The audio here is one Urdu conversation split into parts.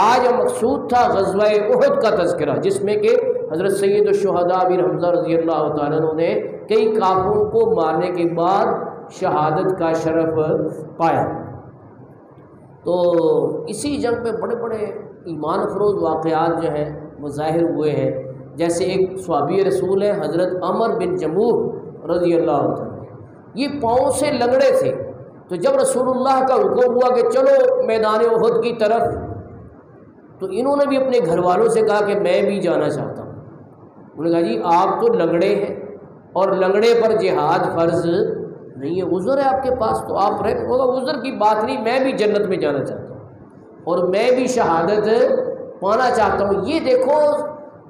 آج مقصود تھا غزوہ احد کا تذکرہ، جس میں کہ حضرت سید الشہداء امیر حمزہ رضی اللہ تعالیٰ عنہ نے کئی کافروں کو مارنے کے بعد شہادت کا شرف پایا۔ تو اسی جنگ میں بڑے بڑے ایمان افروز واقعات جو ہیں وہ ظاہر ہوئے ہیں، جیسے ایک صحابی رسول ہے حضرت عمر بن جموح رضی اللہ عنہ، یہ پاؤں سے لنگڑے تھے۔ تو جب رسول اللہ کا حکم ہوا کہ چلو میدان احد کی طرف، تو انہوں نے بھی اپنے گھر والوں سے کہا کہ میں بھی جانا چاہتا ہوں۔ انہوں نے کہا جی آپ تو لنگڑے ہیں اور لنگڑے پر جہاد فرض نہیں ہے، عذر ہے آپ کے پاس تو آپ رہیں۔ ہوگا عذر کی بات نہیں، میں بھی جنت میں جانا چاہتا ہوں اور میں بھی شہادت پانا چاہتا ہوں۔ یہ دیکھو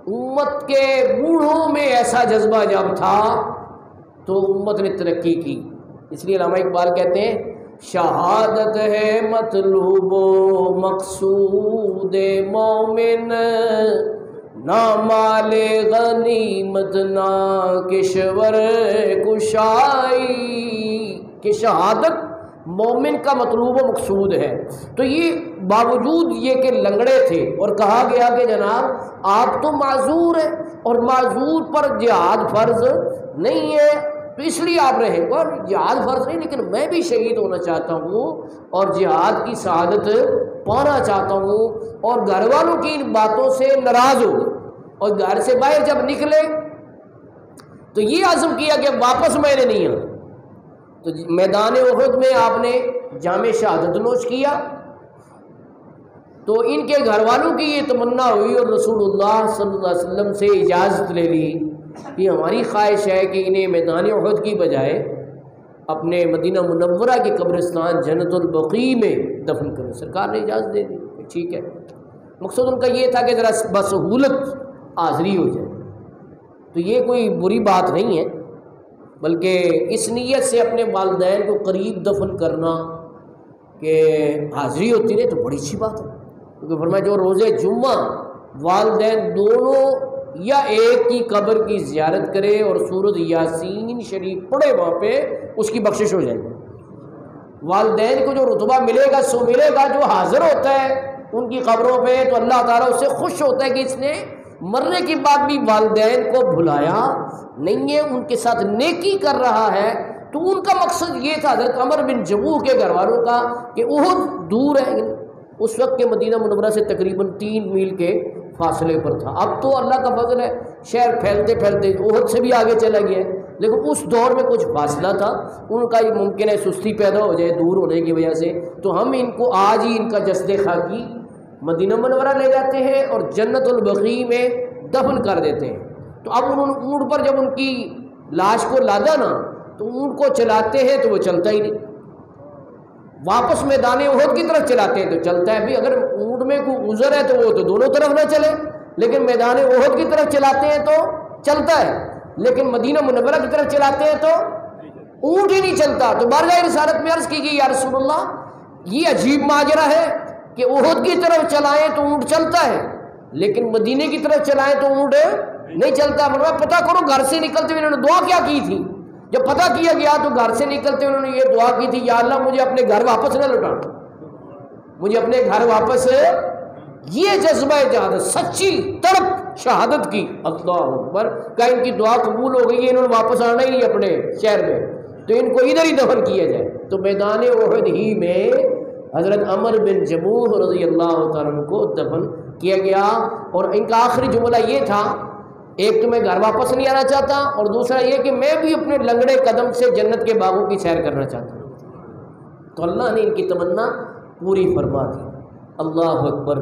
امت کے بوڑھوں میں ایسا جذبہ جب تھا تو امت نے ترقی کی۔ اس لیے علامہ اقبال کہتے ہیں شہادت ہے مطلوب و مقصود مومن، نہ مال غنیمت نہ کشور کشائی، کہ شہادت مومن کا مطلوب و مقصود ہے۔ تو یہ باوجود یہ کہ لنگڑے تھے اور کہا گیا کہ جناب آپ تو معذور ہیں اور معذور پر جہاد فرض نہیں ہے، تو اس لیے آپ رہے، اور جہاد فرض نہیں لیکن میں بھی شہید ہونا چاہتا ہوں اور جہاد کی سعادت پانا چاہتا ہوں۔ اور گھر والوں کی ان باتوں سے ناراض ہو اور گھر سے باہر جب نکلے تو یہ عزم کیا کہ واپس میں نے نہیں آنا۔ تو میدان احد میں آپ نے جام شہادت نوش کیا، تو ان کے گھر والوں کی یہ تمنا ہوئی اور رسول اللہ صلی اللہ علیہ وسلم سے اجازت لے لی کہ ہماری خواہش ہے کہ انہیں میدان احد کی بجائے اپنے مدینہ منورہ کے قبرستان جنت البقیع میں دفن کریں۔ سرکار نے اجازت دے دی، ٹھیک ہے۔ مقصد ان کا یہ تھا کہ ذرا بسہولت حاضری ہو جائے، تو یہ کوئی بری بات نہیں ہے، بلکہ اس نیت سے اپنے والدین کو قریب دفن کرنا کہ حاضری ہوتی رہے تو بڑی اچھی بات ہے۔ کیونکہ فرمایا جو روز جمعہ والدین دونوں یا ایک کی قبر کی زیارت کرے اور سورۃ یاسین شریف پڑھے وہاں پہ، اس کی بخشش ہو جائے گی۔ والدین کو جو رتبہ ملے گا سو ملے گا، جو حاضر ہوتا ہے ان کی قبروں پہ تو اللہ تعالیٰ اس سے خوش ہوتا ہے کہ اس نے مرنے کے بعد بھی والدین کو بھلایا نہیں ہے، ان کے ساتھ نیکی کر رہا ہے۔ تو ان کا مقصد یہ تھا حضرت عمر بن جموح کے گھر والوں کا کہ احد دور ہے، اس وقت کے مدینہ منورہ سے تقریباً 3 میل کے فاصلے پر تھا۔ اب تو اللہ کا فضل ہے شہر پھیلتے پھیلتے احد سے بھی آگے چلا گیا ہے، لیکن اس دور میں کچھ فاصلہ تھا، ان کا یہ ممکن ہے سستی پیدا ہو جائے دور ہونے کی وجہ سے، تو ہم ان کو آج ہی ان کا جسد خاکی مدینہ منورہ لے جاتے ہیں اور جنت البقیع میں دفن کر دیتے ہیں۔ تو اب انہوں نے اونٹ پر جب ان کی لاش کو لادا نا تو اونٹ کو چلاتے ہیں تو وہ چلتا ہی نہیں، واپس میدان احد کی طرف چلاتے ہیں تو چلتا ہے۔ بھی اگر اونٹ میں کوئی عذر ہے تو وہ تو دونوں طرف نہ چلے، لیکن میدان احد کی طرف چلاتے ہیں تو چلتا ہے، لیکن مدینہ منورہ کی طرف چلاتے ہیں تو اونٹ ہی نہیں چلتا۔ تو بارگاہ رسالت میں عرض کی گئی یا رسول اللہ یہ عجیب ماجرا ہے کہ احد کی طرف چلائیں تو اونٹ چلتا ہے لیکن مدینے کی طرف چلائیں تو اونٹ نہیں چلتا۔ فرمایا پتہ کرو گھر سے نکلتے ہوئے انہوں نے دعا کیا کی تھی۔ جب پتہ کیا گیا تو گھر سے نکلتے انہوں نے یہ دعا کی تھی یا اللہ مجھے اپنے گھر واپس نہ لوٹانا، مجھے اپنے گھر واپس۔ یہ جذبہ جہاد، سچی تڑپ شہادت کی، اللہ اکبر، کہ ان کی دعا قبول ہو گئی ہے، انہوں نے واپس آنا ہی نہیں اپنے شہر میں، تو ان کو ادھر ہی دفن کیا جائے۔ تو میدان احد ہی میں حضرت عمر بن جموح رضی اللہ تعالیٰ عنہ کو دفن کیا گیا۔ اور ان کا آخری جملہ یہ تھا، ایک تو میں گھر واپس نہیں آنا چاہتا اور دوسرا یہ کہ میں بھی اپنے لنگڑے قدم سے جنت کے باغوں کی سیر کرنا چاہتا ہوں۔ تو اللہ نے ان کی تمنا پوری فرما دی۔ اللہ اکبر۔